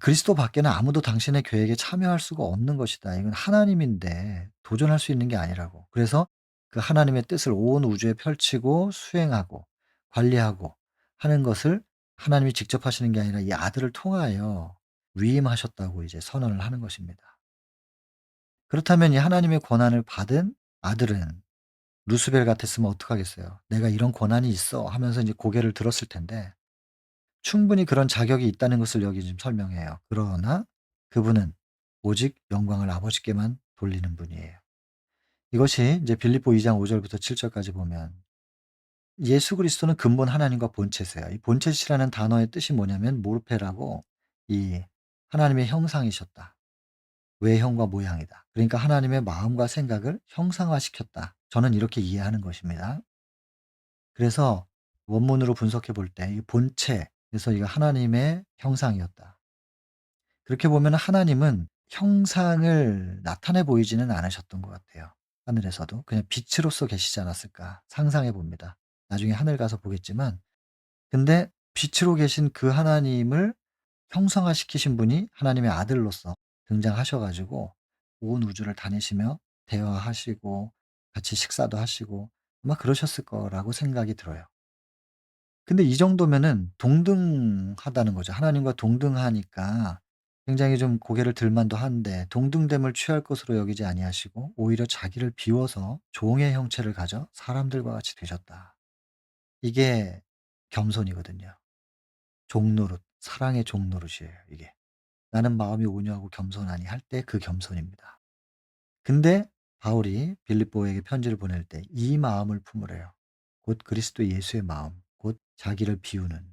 그리스도 밖에는 아무도 당신의 계획에 참여할 수가 없는 것이다. 이건 하나님인데 도전할 수 있는 게 아니라고. 그래서 그 하나님의 뜻을 온 우주에 펼치고 수행하고 관리하고 하는 것을 하나님이 직접 하시는 게 아니라 이 아들을 통하여 위임하셨다고 이제 선언을 하는 것입니다. 그렇다면 이 하나님의 권한을 받은 아들은 루스벨 같았으면 어떡하겠어요. '내가 이런 권한이 있어.' 하면서 이제 고개를 들었을 텐데, 충분히 그런 자격이 있다는 것을 여기 지금 설명해요. 그러나 그분은 오직 영광을 아버지께만 돌리는 분이에요. 이것이 이제 빌립보 2장 5 절부터 7 절까지 보면, 예수 그리스도는 근본 하나님과 본체세요. 이 본체시라는 단어의 뜻이 뭐냐면 모르페라고, 이 하나님의 형상이셨다. 외형과 모양이다. 그러니까 하나님의 마음과 생각을 형상화시켰다. 저는 이렇게 이해하는 것입니다. 그래서 원문으로 분석해 볼 때 이 본체에서 이거 하나님의 형상이었다. 그렇게 보면 하나님은 형상을 나타내 보이지는 않으셨던 것 같아요. 하늘에서도 그냥 빛으로서 계시지 않았을까 상상해 봅니다. 나중에 하늘 가서 보겠지만, 근데 빛으로 계신 그 하나님을 형상화시키신 분이 하나님의 아들로서 등장하셔 가지고 온 우주를 다니시며 대화하시고 같이 식사도 하시고 아마 그러셨을 거라고 생각이 들어요. 근데 이 정도면은 동등하다는 거죠. 하나님과 동등하니까 굉장히 좀 고개를 들 만도 한데, 동등됨을 취할 것으로 여기지 아니하시고 오히려 자기를 비워서 종의 형체를 가져 사람들과 같이 되셨다. 이게 겸손이거든요. 종노릇, 사랑의 종노릇이에요, 이게. 나는 마음이 온유하고 겸손하니 할 때 그 겸손입니다. 근데 바울이 빌립보에게 편지를 보낼 때 이 마음을 품으래요. 곧 그리스도 예수의 마음, 곧 자기를 비우는,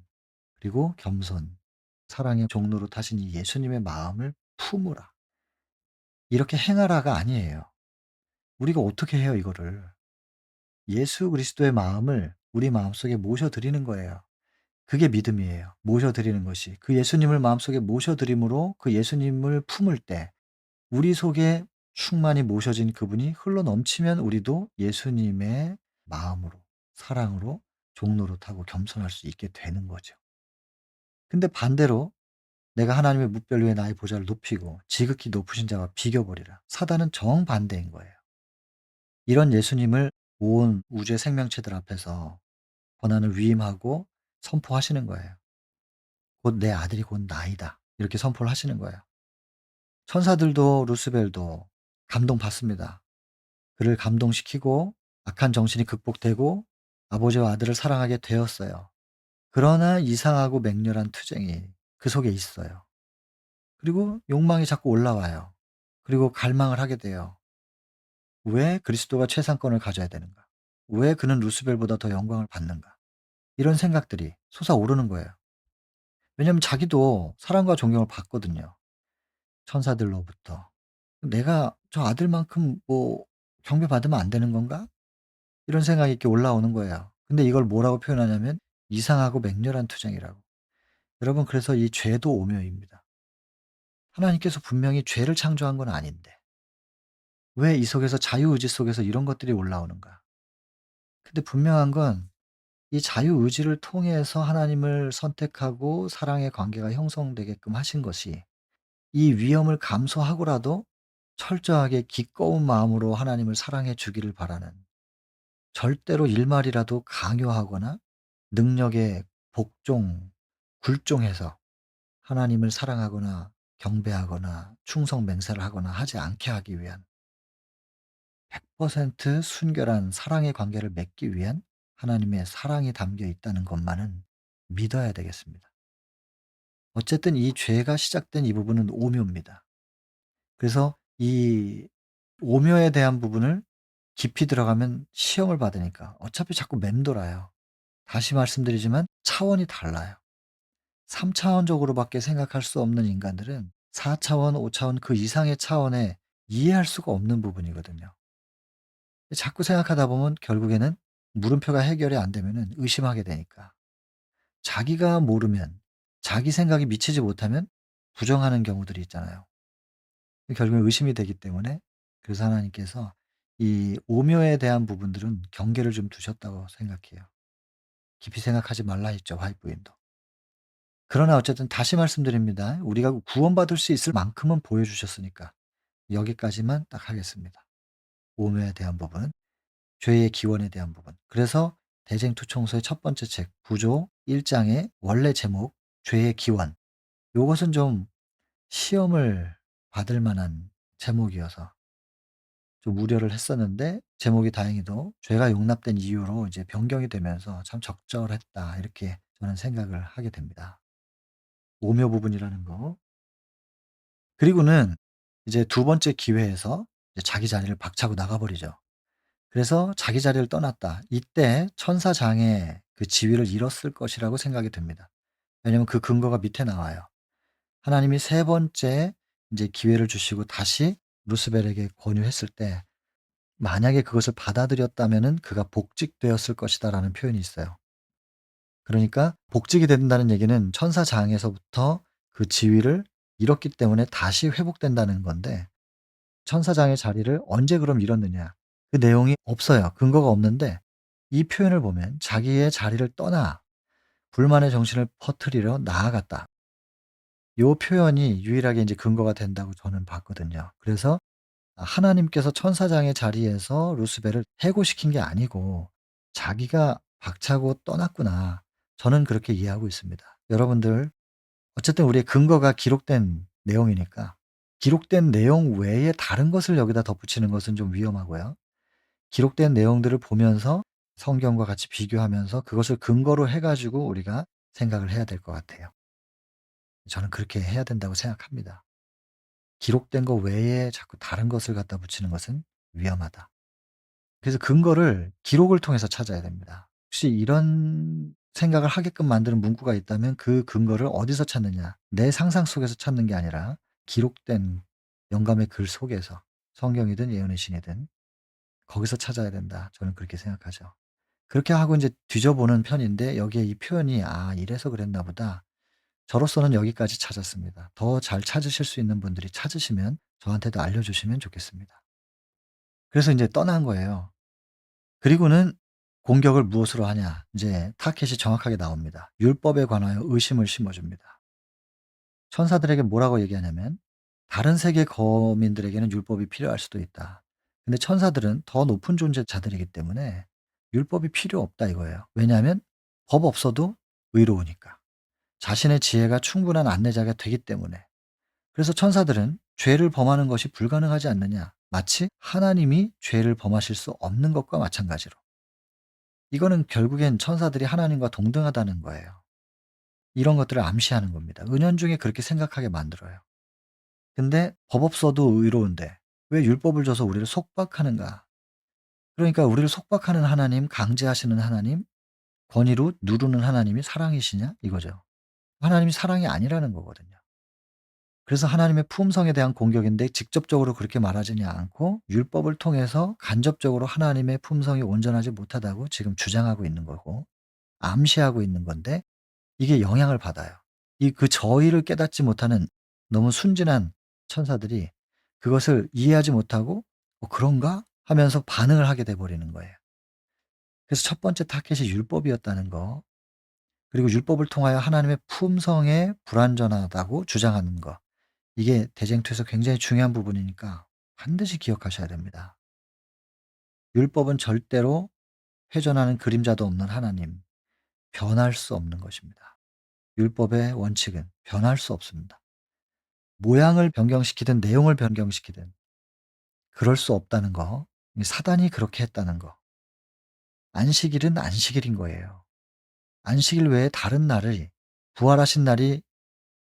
그리고 겸손, 사랑의 종로로 타신 이 예수님의 마음을 품으라. 이렇게 행하라가 아니에요. 우리가 어떻게 해요 이거를. 예수 그리스도의 마음을 우리 마음속에 모셔드리는 거예요. 그게 믿음이에요. 모셔드리는 것이. 그 예수님을 마음속에 모셔드림으로 그 예수님을 품을 때 우리 속에 충만히 모셔진 그분이 흘러넘치면 우리도 예수님의 마음으로, 사랑으로 종로로 타고 겸손할 수 있게 되는 거죠. 근데 반대로 내가 하나님의 뭇별 위에 나의 보좌를 높이고 지극히 높으신 자와 비교버리라. 사단은 정반대인 거예요. 이런 예수님을 온 우주의 생명체들 앞에서 권한을 위임하고 선포하시는 거예요. "곧 내 아들이 곧 나이다." 이렇게 선포를 하시는 거예요. 천사들도 루스벨도 감동받습니다. 그를 감동시키고 악한 정신이 극복되고 아버지와 아들을 사랑하게 되었어요. 그러나 이상하고 맹렬한 투쟁이 그 속에 있어요. 그리고 욕망이 자꾸 올라와요. 그리고 갈망을 하게 돼요. 왜 그리스도가 최상권을 가져야 되는가? 왜 그는 루스벨보다 더 영광을 받는가? 이런 생각들이 솟아오르는 거예요. 왜냐하면 자기도 사랑과 존경을 받거든요. 천사들로부터. '내가 저 아들만큼 뭐 경배받으면 안 되는 건가?' 이런 생각이 이렇게 올라오는 거예요. 근데 이걸 뭐라고 표현하냐면 이상하고 맹렬한 투쟁이라고. 여러분, 그래서 이 죄도 오묘입니다. 하나님께서 분명히 죄를 창조한 건 아닌데 왜 이 속에서 자유의지 속에서 이런 것들이 올라오는가? 근데 분명한 건 이 자유의지를 통해서 하나님을 선택하고 사랑의 관계가 형성되게끔 하신 것이 이 위험을 감수하고라도 철저하게 기꺼운 마음으로 하나님을 사랑해 주기를 바라는, 절대로 일말이라도 강요하거나 능력에 복종, 굴종해서 하나님을 사랑하거나 경배하거나 충성 맹세를 하거나 하지 않게 하기 위한 100% 순결한 사랑의 관계를 맺기 위한 하나님의 사랑이 담겨 있다는 것만은 믿어야 되겠습니다. 어쨌든 이 죄가 시작된 이 부분은 오묘입니다. 그래서 이 오묘에 대한 부분을 깊이 들어가면 시험을 받으니까 어차피 자꾸 맴돌아요. 다시 말씀드리지만 차원이 달라요. 3차원적으로밖에 생각할 수 없는 인간들은 4차원, 5차원 그 이상의 차원에 이해할 수가 없는 부분이거든요. 자꾸 생각하다 보면 결국에는 물음표가 해결이 안 되면은 의심하게 되니까. 자기가 모르면, 자기 생각이 미치지 못하면 부정하는 경우들이 있잖아요. 결국엔 의심이 되기 때문에, 그래서 하나님께서 이 오묘에 대한 부분들은 경계를 좀 두셨다고 생각해요. 깊이 생각하지 말라 했죠, 화이트부인도. 그러나 어쨌든 다시 말씀드립니다. 우리가 구원받을 수 있을 만큼은 보여주셨으니까 여기까지만 딱 하겠습니다. 오묘에 대한 부분, 죄의 기원에 대한 부분. 그래서 대쟁투청서의 첫 번째 책 부조 1장의 원래 제목 죄의 기원, 요것은 좀 시험을 받을 만한 제목이어서 좀 우려를 했었는데, 제목이 다행히도 죄가 용납된 이유로 이제 변경이 되면서 '참 적절했다.' 이렇게 저는 생각을 하게 됩니다. 오묘 부분이라는 거. 그리고는 이제 두 번째 기회에서 이제 자기 자리를 박차고 나가 버리죠. 그래서 자기 자리를 떠났다. 이때 천사장의 그 지위를 잃었을 것이라고 생각이 됩니다. 왜냐하면 그 근거가 밑에 나와요. 하나님이 세 번째 인제 기회를 주시고 다시 루스벨에게 권유했을 때 만약에 그것을 받아들였다면은 그가 복직되었을 것이다라는 표현이 있어요. 그러니까 복직이 된다는 얘기는 천사장에서부터 그 지위를 잃었기 때문에 다시 회복된다는 건데, 천사장의 자리를 언제 그럼 잃었느냐? 그 내용이 없어요. 근거가 없는데 이 표현을 보면 자기의 자리를 떠나 불만의 정신을 퍼뜨리러 나아갔다. 요 표현이 유일하게 인제 근거가 된다고 저는 봤거든요. 그래서 하나님께서 천사장의 자리에서 루스벨을 해고시킨 게 아니고 자기가 박차고 떠났구나. 저는 그렇게 이해하고 있습니다. 여러분들, 어쨌든 우리의 근거가 기록된 내용이니까 기록된 내용 외에 다른 것을 여기다 덧붙이는 것은 좀 위험하고요. 기록된 내용들을 보면서 성경과 같이 비교하면서 그것을 근거로 해 가지고 우리가 생각을 해야 될 것 같아요. 저는 그렇게 해야 된다고 생각합니다. 기록된 거 외에 자꾸 다른 것을 갖다 붙이는 것은 위험하다. 그래서 근거를 기록을 통해서 찾아야 됩니다. 혹시 이런 생각을 하게끔 만드는 문구가 있다면 그 근거를 어디서 찾느냐. 내 상상 속에서 찾는 게 아니라 기록된 영감의 글 속에서 성경이든 예언의 신이든 거기서 찾아야 된다. 저는 그렇게 생각하죠. 그렇게 하고 인제 뒤져보는 편인데 여기에 이 표현이 '아 이래서 그랬나 보다.' 저로서는 여기까지 찾았습니다. 더 잘 찾으실 수 있는 분들이 찾으시면 저한테도 알려주시면 좋겠습니다. 그래서 인제 떠난 거예요. 그리고는 공격을 무엇으로 하냐. 인제 타겟이 정확하게 나옵니다. 율법에 관하여 의심을 심어 줍니다. 천사들에게 뭐라고 얘기하냐면 "다른 세계 거민들에게는 율법이 필요할 수도 있다. 근데 천사들은 더 높은 존재자들이기 때문에 율법이 필요 없다." 이거예요. 왜냐하면 법 없어도 의로우니까. 자신의 지혜가 충분한 안내자가 되기 때문에. 그래서 천사들은 죄를 범하는 것이 불가능하지 않느냐. 마치 하나님이 죄를 범하실 수 없는 것과 마찬가지로. 이거는 결국엔 천사들이 하나님과 동등하다는 거예요. 이런 것들을 암시하는 겁니다. 은연중에 그렇게 생각하게 만들어요. 근데 법 없어도 의로운데 왜 율법을 줘서 우리를 속박하는가? 그러니까 우리를 속박하는 하나님, 강제하시는 하나님, 권위로 누르는 하나님이 사랑이시냐? 이거죠. 하나님이 사랑이 아니라는 거거든요. 그래서 하나님의 품성에 대한 공격인데 직접적으로 그렇게 말하지는 않고 율법을 통해서 간접적으로 하나님의 품성이 온전하지 못하다고 지금 주장하고 있는 거고 암시하고 있는 건데 이게 영향을 받아요. 이 그 저의를 깨닫지 못하는 너무 순진한 천사들이 그것을 이해하지 못하고 '어 그런가?' 하면서 반응을 하게 돼 버리는 거예요. 그래서 첫 번째 타겟이 율법이었다는 거, 그리고 율법을 통하여 하나님의 품성에 불완전하다고 주장하는 거. 이게 대쟁투에서 굉장히 중요한 부분이니까 반드시 기억하셔야 됩니다. 율법은 절대로 회전하는 그림자도 없는 하나님, 변할 수 없는 것입니다. 율법의 원칙은 변할 수 없습니다. 모양을 변경시키든 내용을 변경시키든 그럴 수 없다는 거. 사단이 그렇게 했다는 거. 안식일은 안식일인 거예요. 안식일 외에 다른 날을 부활하신 날이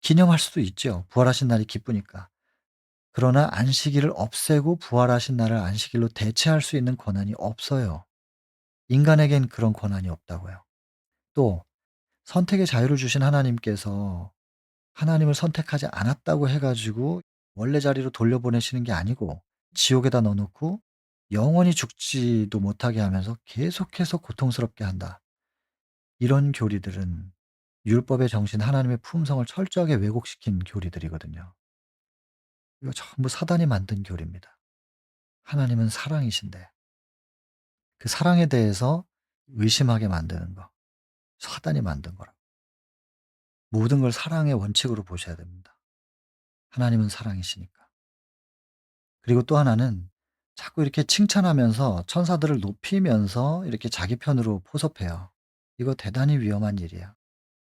기념할 수도 있죠. 부활하신 날이 기쁘니까. 그러나 안식일을 없애고 부활하신 날을 안식일로 대체할 수 있는 권한이 없어요. 인간에겐 그런 권한이 없다고요. 또 선택의 자유를 주신 하나님께서 하나님을 선택하지 않았다고 해 가지고 원래 자리로 돌려보내시는 게 아니고 지옥에다 넣어 놓고 영원히 죽지도 못하게 하면서 계속해서 고통스럽게 한다. 이런 교리들은 율법의 정신, 하나님의 품성을 철저하게 왜곡시킨 교리들이거든요. 이거 전부 사단이 만든 교리입니다. 하나님은 사랑이신데 그 사랑에 대해서 의심하게 만드는 거 사단이 만든 거라고. 모든 걸 사랑의 원칙으로 보셔야 됩니다. 하나님은 사랑이시니까. 그리고 또 하나는 자꾸 이렇게 칭찬하면서 천사들을 높이면서 이렇게 자기 편으로 포섭해요. 이거 대단히 위험한 일이에요.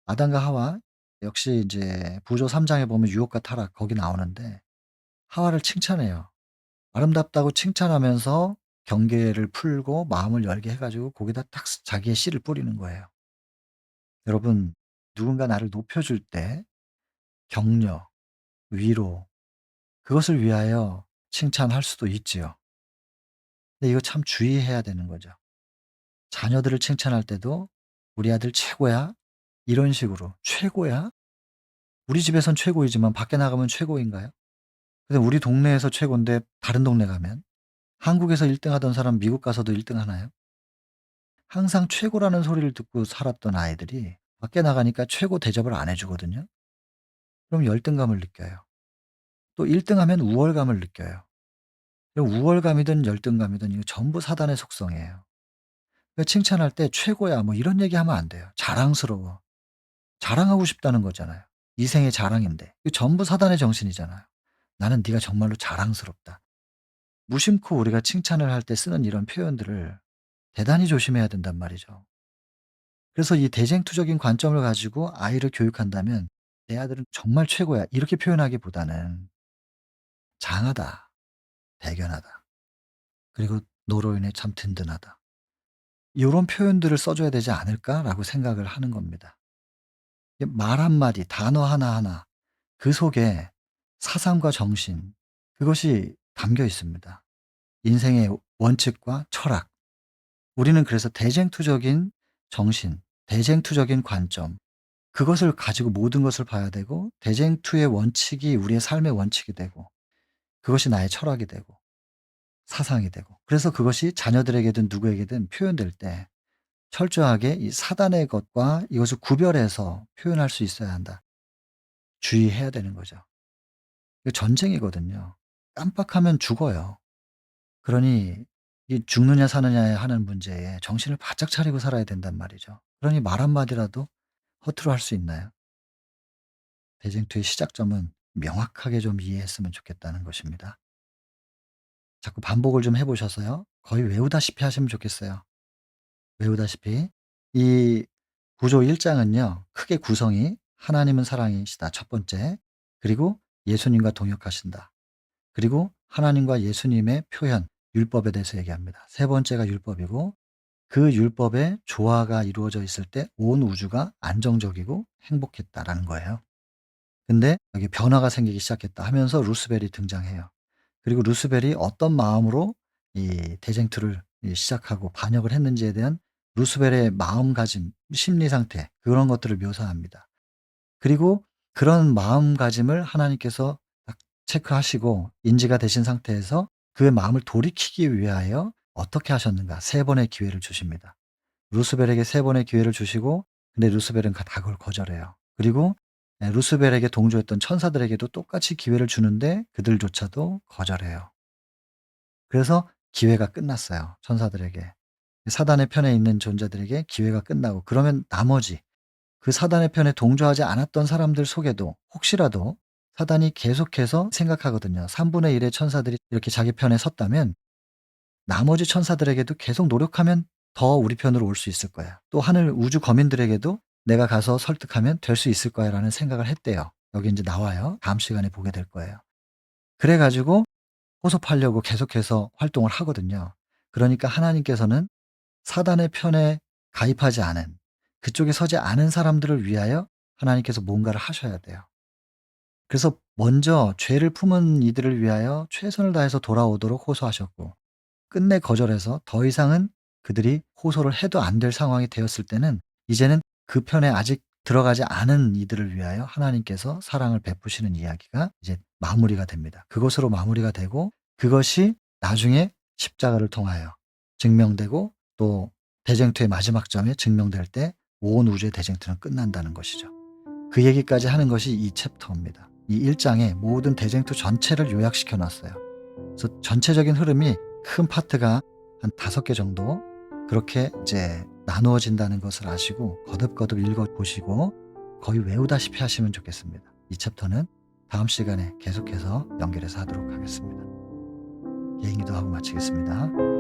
아담과 하와 역시 이제 부조 3 장에 보면 유혹과 타락 거기 나오는데 하와를 칭찬해요. 아름답다고 칭찬하면서 경계를 풀고 마음을 열게 해 가지고 거기다 딱 자기의 씨를 뿌리는 거예요. 여러분 누군가 나를 높여 줄 때 격려, 위로 그것을 위하여 칭찬할 수도 있지요. 근데 이거 참 주의해야 되는 거죠. 자녀들을 칭찬할 때도 "우리 아들 최고야." 이런 식으로 "최고야?" 우리 집에선 최고이지만 밖에 나가면 최고인가요? 근데 우리 동네에서 최고인데 다른 동네 가면? 한국에서 1등 하던 사람 미국 가서도 1등 하나요? 항상 최고라는 소리를 듣고 살았던 아이들이 밖에 나가니까 최고 대접을 안 해 주거든요. 그럼 열등감을 느껴요. 또 1등 하면 우월감을 느껴요. 그럼 우월감이든 열등감이든 이거 전부 사단의 속성이에요. 그러니까 칭찬할 때 "최고야." 뭐 이런 얘기하면 안 돼요. 자랑스러워. 자랑하고 싶다는 거잖아요. 이생의 자랑인데. 이거 전부 사단의 정신이잖아요. "나는 네가 정말로 자랑스럽다." 무심코 우리가 칭찬을 할 때 쓰는 이런 표현들을 대단히 조심해야 된단 말이죠. 그래서 이 대쟁투적인 관점을 가지고 아이를 교육한다면 "내 아들은 정말 최고야." 이렇게 표현하기보다는 "장하다. 대견하다. 그리고 너로 인해 참 든든하다." 요런 표현들을 써 줘야 되지 않을까라고 생각을 하는 겁니다. 이 말 한마디 단어 하나하나 그 속에 사상과 정신 그것이 담겨 있습니다. 인생의 원칙과 철학. 우리는 그래서 대쟁투적인 정신, 대쟁투적인 관점, 그것을 가지고 모든 것을 봐야 되고, 대쟁투의 원칙이 우리의 삶의 원칙이 되고, 그것이 나의 철학이 되고 사상이 되고, 그래서 그것이 자녀들에게든 누구에게든 표현될 때 철저하게 이 사단의 것과 이것을 구별해서 표현할 수 있어야 한다. 주의해야 되는 거죠. 이거 전쟁이거든요. 깜빡하면 죽어요. 그러니 이 죽느냐 사느냐 하는 문제에 정신을 바짝 차리고 살아야 된단 말이죠. 그러니 말 한마디라도 허투루 할 수 있나요? 대쟁투의 시작점은 명확하게 좀 이해했으면 좋겠다는 것입니다. 자꾸 반복을 좀 해 보셔서요. 거의 외우다시피 하시면 좋겠어요. 외우다시피. 이 구조 1 장은요. 크게 구성이 하나님은 사랑이시다 첫 번째, 그리고 예수님과 동역하신다, 그리고 하나님과 예수님의 표현 율법에 대해서 얘기합니다. 세 번째가 율법이고, 그 율법의 조화가 이루어져 있을 때 온 우주가 안정적이고 행복했다라는 거예요. 근데 여기 변화가 생기기 시작했다 하면서 루스벨이 등장해요. 그리고 루스벨이 어떤 마음으로 이 대쟁투를 시작하고 반역을 했는지에 대한 루스벨의 마음가짐, 심리 상태, 그런 것들을 묘사합니다. 그리고 그런 마음가짐을 하나님께서 딱 체크하시고 인지가 되신 상태에서 그의 마음을 돌이키기 위하여 어떻게 하셨는가? 3 번의 기회를 주십니다. 루스벨에게 3 번의 기회를 주시고, 근데 루스벨은 다 그걸 거절해요. 그리고 루스벨에게 동조했던 천사들에게도 똑같이 기회를 주는데 그들조차도 거절해요. 그래서 기회가 끝났어요, 천사들에게. 사단의 편에 있는 존재들에게 기회가 끝나고, 그러면 나머지 그 사단의 편에 동조하지 않았던 사람들 속에도 혹시라도 사단이 계속해서 생각하거든요. 3분의 1의 천사들이 이렇게 자기 편에 섰다면 나머지 천사들에게도 계속 노력하면 더 우리 편으로 올 수 있을 거야. 또 하늘 우주 거민들에게도 내가 가서 설득하면 될 수 있을 거야라는 생각을 했대요. 여기 이제 나와요. 다음 시간에 보게 될 거예요. 그래 가지고 호섭하려고 계속해서 활동을 하거든요. 그러니까 하나님께서는 사단의 편에 가입하지 않은, 그쪽에 서지 않은 사람들을 위하여 하나님께서 뭔가를 하셔야 돼요. 그래서 먼저 죄를 품은 이들을 위하여 최선을 다해서 돌아오도록 호소하셨고, 끝내 거절해서 더 이상은 그들이 호소를 해도 안 될 상황이 되었을 때는 이제는 그 편에 아직 들어가지 않은 이들을 위하여 하나님께서 사랑을 베푸시는 이야기가 이제 마무리가 됩니다. 그것으로 마무리가 되고, 그것이 나중에 십자가를 통하여 증명되고, 또 대쟁투의 마지막 점에 증명될 때 온 우주의 대쟁투는 끝난다는 것이죠. 그 얘기까지 하는 것이 이 챕터입니다. 이 1 장에 모든 대쟁투 전체를 요약시켜 놨어요. 그래서 전체적인 흐름이 큰 파트가 한 5개 정도 그렇게 이제 나누어진다는 것을 아시고 거듭거듭 읽어 보시고 거의 외우다시피 하시면 좋겠습니다. 이 챕터는 다음 시간에 계속해서 연결해서 하도록 하겠습니다. 개인기도 하고 마치겠습니다.